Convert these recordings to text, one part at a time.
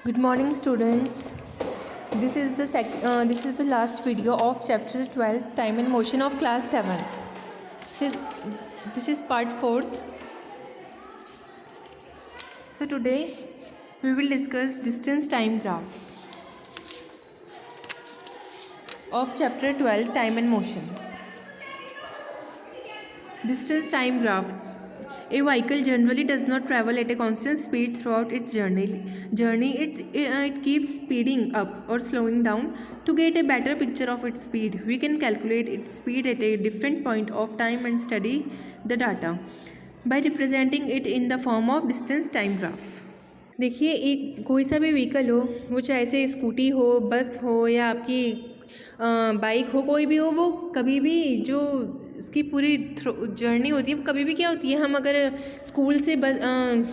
Good morning, students. This is the last video of chapter 12, Time and Motion of class 7th. So, this is part 4th. So today we will discuss distance time graph of chapter 12, Time and Motion. Distance time graph. A vehicle generally does not travel at a constant speed throughout its journey. It keeps speeding up or slowing down. To get a better picture of its speed, we can calculate its speed at a different point of time and study the data by representing it in the form of distance time graph. देखिए, एक कोई सा भी vehicle हो, वो चाहे से scooty हो, बस हो या आपकी बाइक हो, कोई भी हो, वो कभी भी जो उसकी पूरी जर्नी होती है वो कभी भी क्या होती है, हम अगर स्कूल से बस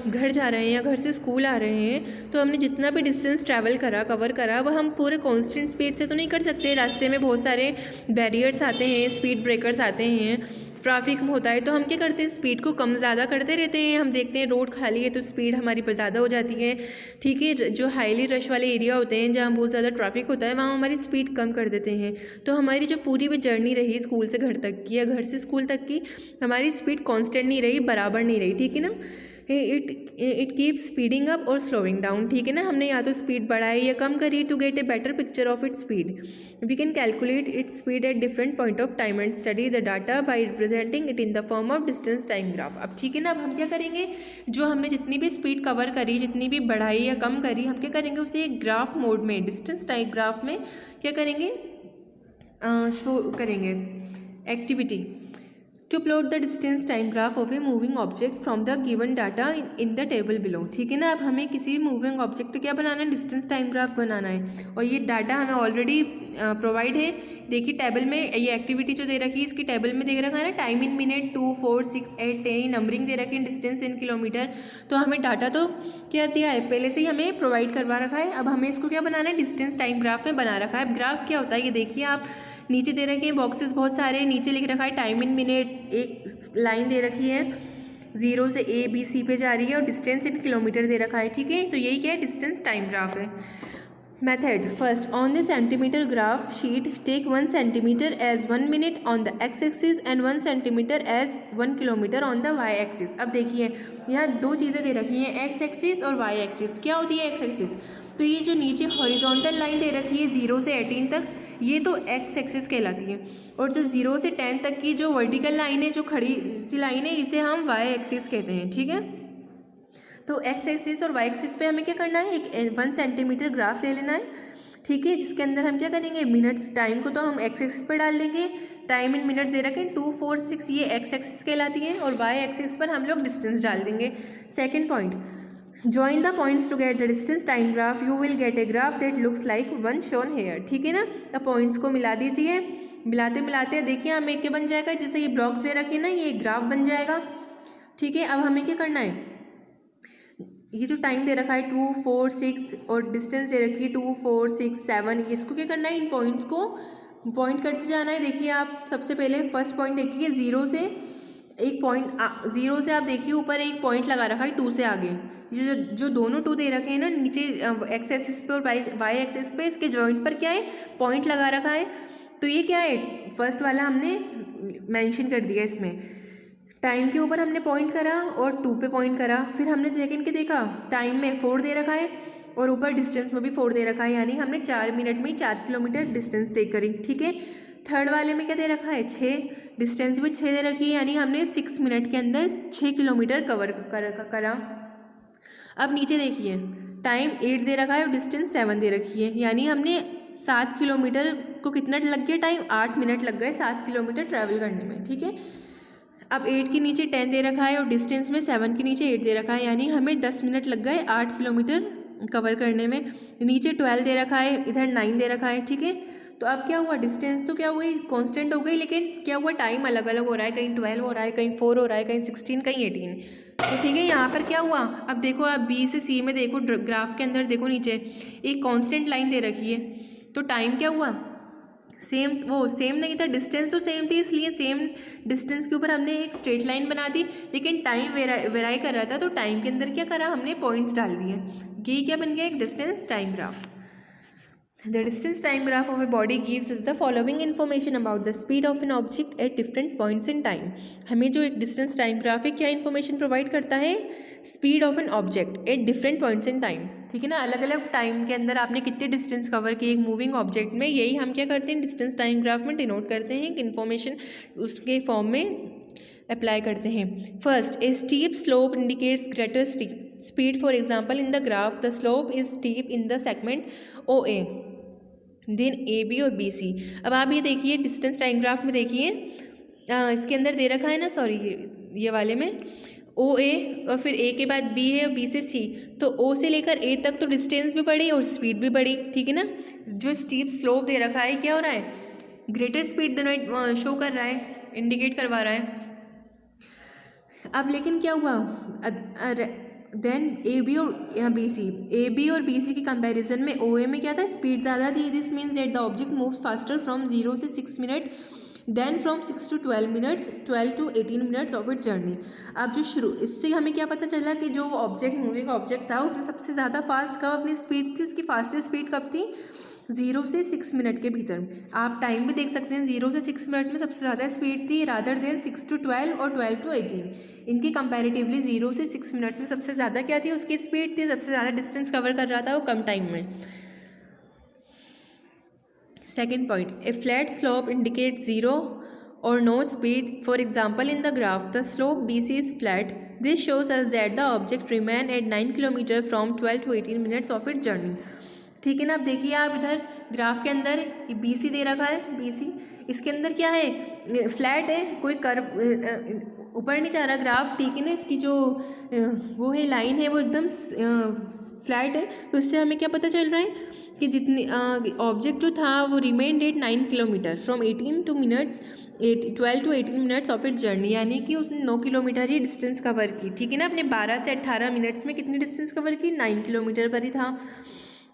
घर जा रहे हैं या घर से स्कूल आ रहे हैं तो हमने जितना भी डिस्टेंस ट्रैवल कवर करा वह हम पूरे कांस्टेंट स्पीड से तो नहीं कर सकते। रास्ते में बहुत सारे बैरियर्स आते हैं, स्पीड ब्रेकर्स आते हैं, ट्रैफिक होता है, तो हम क्या करते हैं, स्पीड को कम ज़्यादा करते रहते हैं। हम देखते हैं रोड खाली है तो स्पीड हमारी पर ज़्यादा हो जाती है, ठीक है। जो हाईली रश वाले एरिया होते हैं जहाँ बहुत ज़्यादा ट्रैफिक होता है वहाँ हमारी स्पीड कम कर देते हैं। तो हमारी जो पूरी भी जर्नी रही स्कूल से घर तक की या घर से स्कूल तक की, हमारी स्पीड कांस्टेंट नहीं रही, बराबर नहीं रही, ठीक है ना। इट कीप स्पीडिंग अप और स्लोइंग डाउन, ठीक है ना। हमने या तो स्पीड बढ़ाई या कम करी to get a better picture of its speed. We can calculate its speed at different point of time and study the data by representing it in the form of distance time graph. अब ठीक है ना, अब हम क्या करेंगे, जो हमने जितनी भी स्पीड कवर करी, जितनी भी बढ़ाई या कम करी, हम क्या करेंगे उसे एक ग्राफ मोड में, डिस्टेंस टाइम ग्राफ में क्या करेंगे, शो करेंगे। Activity to plot the distance time graph of a moving object from the given data in the table below, ठीक है ना। अब हमें किसी भी मूविंग ऑब्जेक्ट को क्या बनाना है, डिस्टेंस टाइम ग्राफ बनाना है, और ये डाटा हमें ऑलरेडी प्रोवाइड है। देखिए टेबल में ये एक्टिविटी जो दे रखी है, इसकी टेबल में दे रखा है ना, टाइम इन मिनट, 2, 4, 6, 8, 10 नंबरिंग दे रखी है, डिस्टेंस इन किलोमीटर। तो हमें डाटा तो क्या दिया है, पहले से ही हमें प्रोवाइड करवा रखा है। अब हमें इसको क्या बनाना है, डिस्टेंस टाइम ग्राफ में बना रखा है। अब ग्राफ क्या होता है ये देखिए, आप नीचे दे रखे हैं बॉक्सेस बहुत सारे, नीचे लिख रखा है टाइम इन मिनट, एक लाइन दे रखी है 0 से A B C पे जा रही है, और डिस्टेंस इन किलोमीटर दे रखा है, ठीक है। तो यही क्या है, डिस्टेंस टाइम ग्राफ है। Method first, on the centimetre graph sheet take 1 centimetre as 1 minute on the x axis and 1 centimetre as 1 kilometre on the y axis. अब देखिए यहाँ दो चीज़ें दे रखी हैं, एक्स एक्सिस और वाई एक्सिस। क्या होती है एक्स एक्सिस, तो ये जो नीचे हॉरिजॉन्टल लाइन दे रखी है 0 से 18 तक, ये तो एक्स एक्सिस कहलाती है, और जो 0 से 10 तक की जो वर्टिकल लाइन है, जो खड़ी सी लाइन है, इसे हम वाई एक्सिस कहते हैं, ठीक है। तो एक्स एक्सिस और वाई एक्सिस पे हमें क्या करना है, एक 1 सेंटीमीटर ग्राफ ले लेना है, ठीक है, जिसके अंदर हम क्या करेंगे, मिनट्स, टाइम को तो हम एक्स एक्सिस पर डाल देंगे, टाइम इन मिनट्स दे रखें 2, 4, 6, ये एक्स एक्सिस कहलाती है, और वाई एक्सिस पर हम लोग डिस्टेंस डाल देंगे। Second point, join the points to get the distance time graph, you will get a graph that looks like one shown here, ठीक है ना। अब पॉइंट्स को मिला दीजिए, मिलाते मिलाते देखिए हमें क्या बन जाएगा, जैसे ये ब्लॉक्स दे रखे ना, ये ग्राफ बन जाएगा, ठीक है। अब हमें क्या करना है, ये जो टाइम दे रखा है 2, 4, 6 और डिस्टेंस दे रखी है 2, 4, 6, 7, इसको क्या करना है, इन पॉइंट्स को पॉइंट करते जाना है। देखिए आप सबसे पहले फर्स्ट पॉइंट देखिए, 0 से एक पॉइंट, 0 से आप देखिए ऊपर एक पॉइंट लगा रखा है 2 से आगे, ये जो दोनों 2 दे रखे हैं ना नीचे एक्स एक्सिस पे और वाई एक्सिस पे, इसके जॉइंट पर क्या है, पॉइंट लगा रखा है। तो ये क्या है, फर्स्ट वाला हमने मेंशन कर दिया, इसमें टाइम के ऊपर हमने पॉइंट करा और 2 पे पॉइंट करा, फिर हमने सेकंड के देखा, टाइम में 4 दे रखा है और ऊपर डिस्टेंस में भी 4 दे रखा है, यानी हमने 4 मिनट में 4 किलोमीटर डिस्टेंस तय करी, ठीक है। थर्ड वाले में क्या दे रखा है, 6, डिस्टेंस भी 6 दे रखी है, यानी हमने 6 मिनट के अंदर 6 किलोमीटर कवर करा। अब नीचे देखिए, टाइम 8 दे रखा है और डिस्टेंस 7 दे रखी है, यानी हमने 7 किलोमीटर को कितना लग गया टाइम, 8 मिनट लग गए 7 किलोमीटर ट्रैवल करने में, ठीक है। अब 8 के नीचे 10 दे रखा है और डिस्टेंस में 7 के नीचे 8 दे रखा है, यानी हमें 10 मिनट लग गए 8 किलोमीटर कवर करने में। नीचे 12 दे रखा है, इधर 9 दे रखा है, ठीक है। तो अब क्या हुआ, डिस्टेंस तो क्या हुई, कांस्टेंट हो गई, लेकिन क्या हुआ, टाइम अलग अलग हो रहा है, कहीं 12 हो रहा है, कहीं 4 हो रहा है, कहीं 16, कहीं 18। तो ठीक है, यहाँ पर क्या हुआ, अब देखो आप बी से सी में देखो, ग्राफ के अंदर देखो नीचे एक कांस्टेंट लाइन दे रखी है, तो टाइम क्या हुआ, सेम, वो सेम नहीं था, डिस्टेंस तो सेम थी, इसलिए सेम डिस्टेंस के ऊपर हमने एक स्ट्रेट लाइन बना दी, लेकिन टाइम वेराई कर रहा था, तो टाइम के अंदर क्या करा, हमने पॉइंट्स डाल दिए। ये क्या बन गया, एक distance time graph. The distance time graph of a body gives us the following information about the speed of an object at different points in time. हमें जो एक distance time graph है क्या information provide करता है, speed of an object at different points in time. ठीक है ना, अलग अलग टाइम के अंदर आपने कितने डिस्टेंस कवर किए एक मूविंग ऑब्जेक्ट में, यही हम क्या करते हैं डिस्टेंस टाइम ग्राफ में डिनोट करते हैं, एक इन्फॉर्मेशन उसके फॉर्म में अप्लाई करते हैं. First, a steep slope indicates greater speed. For example in the graph the slope is steep in the segment O A, then A B और B C. अब आप ये देखिए डिस्टेंस टाइम ग्राफ में देखिए, इसके अंदर दे रखा है ना, सॉरी ये वाले में ओ ए और फिर ए के बाद बी है और बी से सी, तो ओ से लेकर ए तक तो डिस्टेंस भी बढ़ी और स्पीड भी बढ़ी. ठीक है ना, जो स्टीप स्लोप दे रखा है क्या हो रहा है, ग्रेटर स्पीड शो कर रहा है, इंडिकेट करवा रहा है. अब लेकिन क्या हुआ, देन ए बी और बी सी, ए बी और बी सी के कंपैरिजन में ओ ए में क्या था, स्पीड ज़्यादा थी. This means that the object moves faster from 0 से 6 minute then from 6 to 12 minutes 12 to 18 minutes of it journey. अब जो शुरू इससे हमें क्या पता चला कि जो ऑब्जेक्ट मूविंग ऑब्जेक्ट था उसने सबसे ज़्यादा फास्ट कब अपनी स्पीड थी, उसकी फास्टेस्ट स्पीड कब थी, 0 से 6 मिनट के भीतर. आप टाइम भी देख सकते हैं, 0 से 6 मिनट में सबसे ज़्यादा स्पीड थी रादर देन 6 to 12 और 12 to 18. इनकी कंपैरेटिवली 0 से 6 मिनट्स में सबसे ज़्यादा क्या थी, उसकी स्पीड थी, सबसे ज़्यादा डिस्टेंस कवर कर रहा था वो कम टाइम में. Second point, A flat slope indicate 0 or no speed. For example, in the graph, the slope BC is flat. This shows us that the object remain at 9 km from 12 to 18 minutes of its journey. ठीक है ना, अब देखिए आप इधर graph के अंदर ये BC दे रखा है, BC इसके अंदर क्या है, फ्लैट है, कोई कर्व ऊपर नहीं जा रहा ग्राफ. ठीक है ना, इसकी जो वो है लाइन है वो एकदम फ्लैट है. तो इससे हमें क्या पता चल रहा है कि जितनी ऑब्जेक्ट जो था वो remained at 9 kilometre from 12 to 18 minutes of it journey, यानी कि उसने 9 किलोमीटर ही डिस्टेंस कवर की. ठीक है ना, अपने 12 से 18 मिनट्स में कितनी डिस्टेंस कवर की, 9 किलोमीटर पर ही था.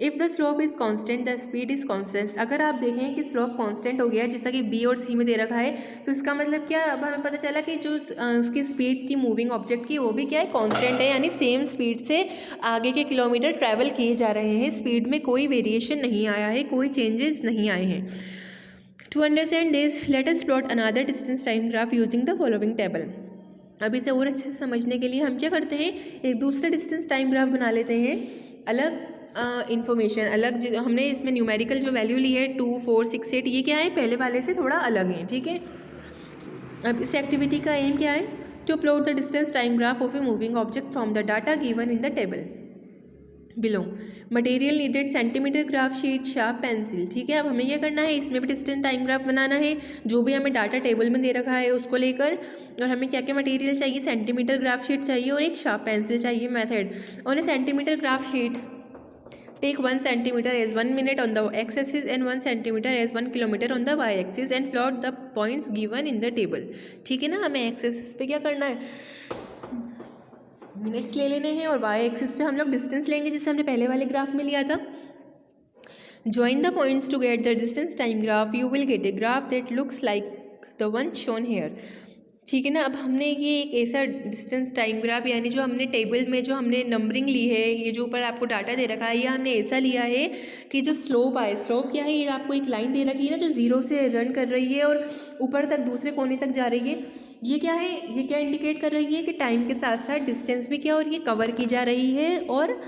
If the slope is constant the speed is constant. अगर आप देखें कि स्लोप कांस्टेंट हो गया जैसा कि बी और सी में दे रखा है, तो इसका मतलब क्या, अब हमें पता चला कि जो उसकी स्पीड थी मूविंग ऑब्जेक्ट की वो भी क्या है, कांस्टेंट है, यानी सेम स्पीड से आगे के किलोमीटर ट्रैवल किए जा रहे हैं. स्पीड में कोई वेरिएशन नहीं आया है, कोई चेंजेस नहीं आए हैं. To understand this let us plot another distance time graph using the following table. अब इसे और अच्छे से समझने के लिए हम क्या करते हैं, एक दूसरा डिस्टेंस टाइम ग्राफ बना लेते हैं. अलग इन्फॉर्मेशन अलग, हमने इसमें न्यूमेरिकल जो वैल्यू ली है 2, 4, 6, 8, ये क्या है, पहले वाले से थोड़ा अलग है. ठीक है, अब इस एक्टिविटी का एम क्या है, to plot the distance time graph of a moving object from the data given in the table below. Material needed centimetre graph sheet, sharp pencil. ठीक है, अब हमें यह करना है, इसमें भी डिस्टेंस टाइम ग्राफ बनाना है जो भी हमें डाटा टेबल में दे रखा है उसको लेकर. और हमें क्या क्या मटेरियल चाहिए, सेंटीमीटर ग्राफ शीट चाहिए और एक शार्प पेंसिल चाहिए. Method, on A centimetre graph sheet take 1 centimeter as 1 minute on the x-axis and 1 centimeter as 1 kilometer on the y-axis and plot the points given in the table. ठीक है ना, हमें x-axis पे क्या करना है, minutes ले लेने हैं और y-axis पे हम लोग डिस्टेंस लेंगे जैसे हमने पहले वाले ग्राफ में लिया था. Join the points to get the distance time graph. You will get a graph that looks like the one shown here. ठीक है ना, अब हमने ये एक ऐसा डिस्टेंस टाइम ग्राफ, यानी जो हमने टेबल में जो हमने नंबरिंग ली है, ये जो ऊपर आपको डाटा दे रखा है, ये हमने ऐसा लिया है कि जो स्लोप आए, स्लोप क्या है, ये आपको एक लाइन दे रखी है ना जो 0 से रन कर रही है और ऊपर तक दूसरे कोने तक जा रही है. ये क्या है, ये क्या इंडिकेट कर रही है कि टाइम के साथ साथ डिस्टेंस भी क्या हो रही है, कवर की जा रही है और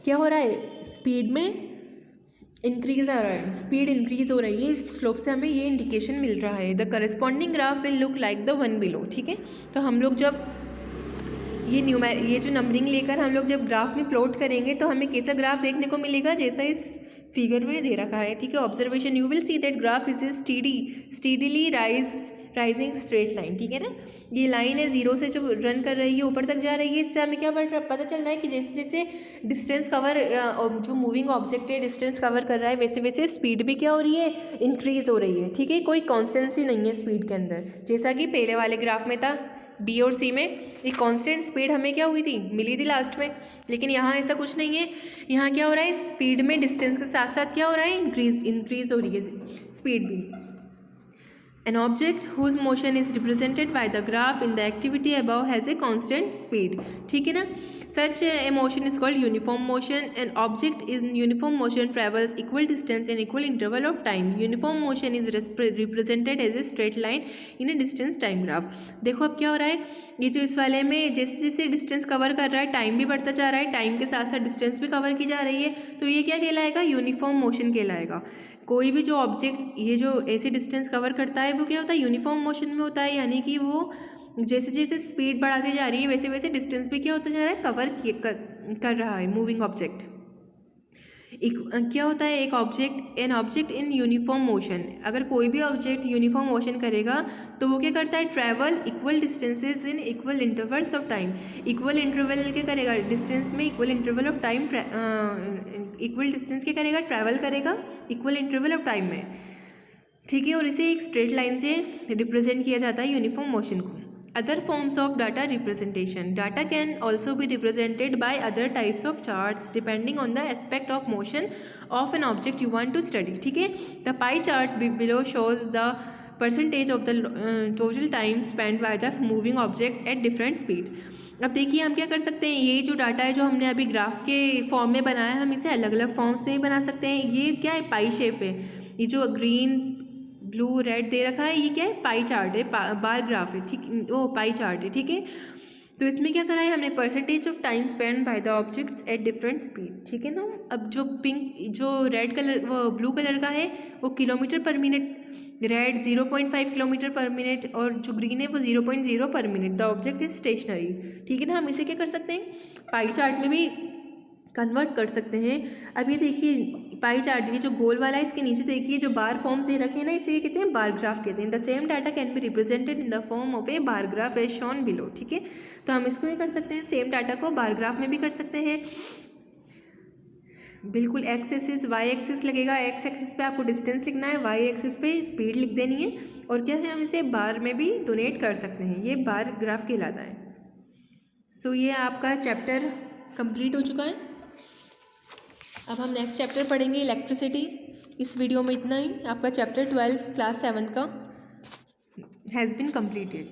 क्या हो रहा है, स्पीड में इंक्रीज़ आ रहा है, स्पीड इंक्रीज़ हो रही है. इस स्लोप से हमें ये इंडिकेशन मिल रहा है. The corresponding graph will look like the one below. ठीक है, तो हम लोग जब ये जो नंबरिंग लेकर हम लोग जब ग्राफ में प्लॉट करेंगे तो हमें कैसा ग्राफ देखने को मिलेगा, जैसा इस फिगर में दे रखा है. ठीक है, observation, you will see that graph is a steadily rising straight line. ठीक है ना, ये लाइन है 0 से जो रन कर रही है ऊपर तक जा रही है. इससे हमें क्या पता चल रहा है कि जैसे जैसे डिस्टेंस कवर जो मूविंग ऑब्जेक्ट है डिस्टेंस कवर कर रहा है, वैसे वैसे स्पीड भी क्या हो रही है, इंक्रीज़ हो रही है. ठीक है, कोई कॉन्स्टेंसी नहीं है स्पीड के अंदर, जैसा कि पहले वाले ग्राफ में था बी और सी में. एक कांस्टेंट स्पीड हमें क्या हुई थी, मिली थी लास्ट में. लेकिन यहाँ ऐसा कुछ नहीं है, यहाँ क्या हो रहा है, स्पीड में डिस्टेंस के साथ साथ क्या हो रहा है, इंक्रीज हो रही है स्पीड भी. An object whose motion is represented by the graph in the activity above has a constant speed. ठीक है ना, Such a motion is called uniform motion. An object in uniform motion travels equal distance in equal interval of time. Uniform motion is represented as a straight line in a distance time graph. देखो अब क्या हो रहा है, ये जो इस वाले में जैसे जैसे डिस्टेंस कवर कर रहा है टाइम भी बढ़ता जा रहा है, टाइम के साथ साथ डिस्टेंस भी कवर की जा रही है, तो ये क्या कहलाएगा, यूनिफॉर्म मोशन कहलाएगा. कोई भी जो ऑब्जेक्ट ये जो ऐसे डिस्टेंस कवर करता है वो क्या होता है, यूनिफॉर्म मोशन में होता है. यानी कि वो जैसे जैसे स्पीड बढ़ाती जा रही है वैसे वैसे डिस्टेंस भी क्या होता जा रहा है, कवर कर रहा है मूविंग ऑब्जेक्ट. क्या होता है एक object, an object in uniform motion. अगर कोई भी ऑब्जेक्ट यूनिफॉर्म मोशन करेगा तो वो क्या करता है, travel equal distances in equal intervals of time. Equal interval क्या करेगा, डिस्टेंस में equal interval of time, equal distance क्या करेगा, ट्रैवल करेगा इक्वल इंटरवल ऑफ टाइम में. ठीक है, और इसे एक स्ट्रेट लाइन से रिप्रेजेंट किया जाता है यूनिफॉर्म मोशन को. Other forms of data representation. Data can also be represented by other types of charts depending on the aspect of motion of an object you want to study. ठीक है, the pie chart below shows the percentage of the total time spent by the moving object at different speeds. अब देखिए हम क्या कर सकते हैं, ये जो डाटा है जो हमने अभी ग्राफ के फॉर्म में बनाया है हम इसे अलग अलग फॉर्म से ही बना सकते हैं. ये क्या है, पाई शेप है. ये जो ग्रीन ब्लू रेड दे रखा है ये क्या है, पाई चार्ट है, बार ग्राफ है. ठीक, ओ पाई चार्ट है. ठीक है, तो इसमें क्या करा है हमने, percentage of time spend by the objects at different speed. ठीक है ना. अब जो पिंक जो रेड कलर वो ब्लू कलर का है वो किलोमीटर पर मिनट, रेड 0.5 किलोमीटर पर मिनट और जो ग्रीन है वो 0.0 पर minute. The object is stationary. ठीक है ना, हम इसे क्या कर सकते हैं, पाई चार्ट में भी कन्वर्ट कर सकते हैं. अब ये देखिए पाई चार्ट, ये जो गोल वाला है इसके नीचे देखिए जो बार फॉर्म्स ये रखे हैं ना, इसे कहते हैं बार ग्राफ कहते हैं. The same data can be represented in the form of a bar graph as shown below. ठीक है, तो हम इसको ये कर सकते हैं, सेम डाटा को बार ग्राफ में भी कर सकते हैं. बिल्कुल एक्स एक्सिस वाई एक्सिस लगेगा. एक्स एक्सिस पे आपको डिस्टेंस लिखना है, वाई एक्सिस पे स्पीड लिख देनी है. और क्या है, हम इसे बार में भी डोनेट कर सकते हैं. ये बार ग्राफ कहलाता है. सो ये आपका चैप्टर कंप्लीट हो चुका है. अब हम नेक्स्ट चैप्टर पढ़ेंगे इलेक्ट्रिसिटी. इस वीडियो में इतना ही. आपका चैप्टर 12 क्लास 7 का हैज़ बीन कंप्लीटेड.